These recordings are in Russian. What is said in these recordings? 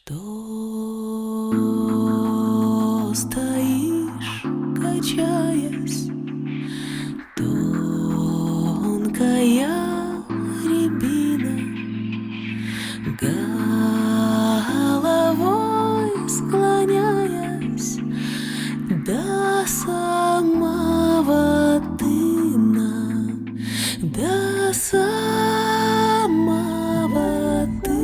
Что стоишь, качаясь, тонкая рябина, головой склоняясь до самого тына, до самого тына.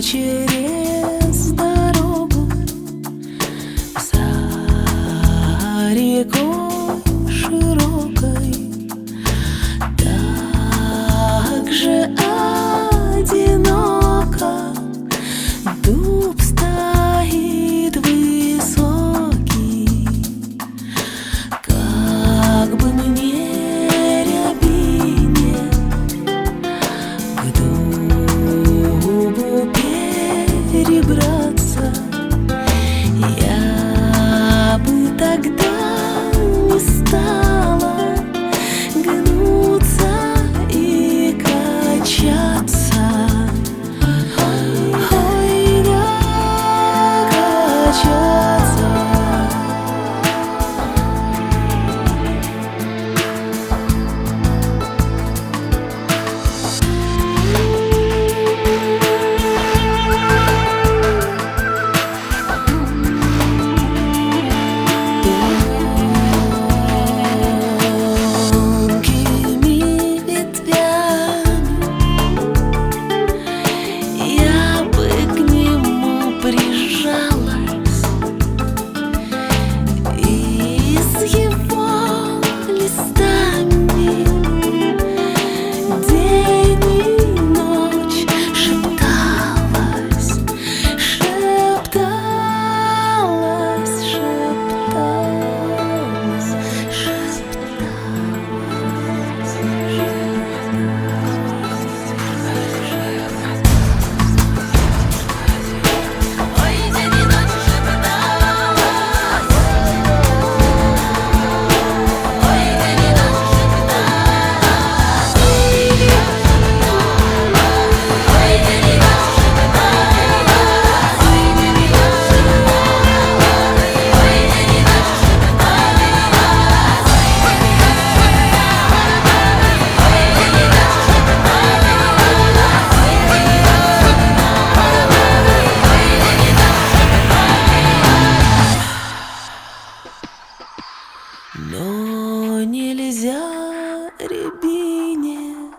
Через дорогу за рекой широкой так же одиноко дуб стоит высокий, как бы мне рябине к дубу перебраться, я бы тогда не стала гнуться и качаться. Ой, да, качаться. Но нельзя рябине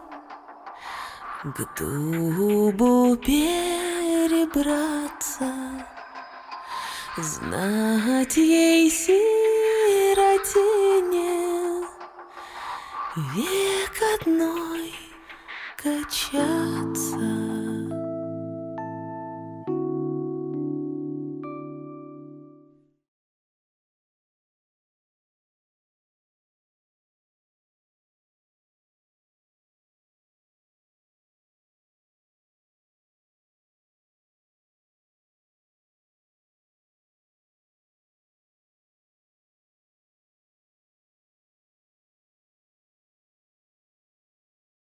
к дубу перебраться, знать ей сиротине век одной качаться.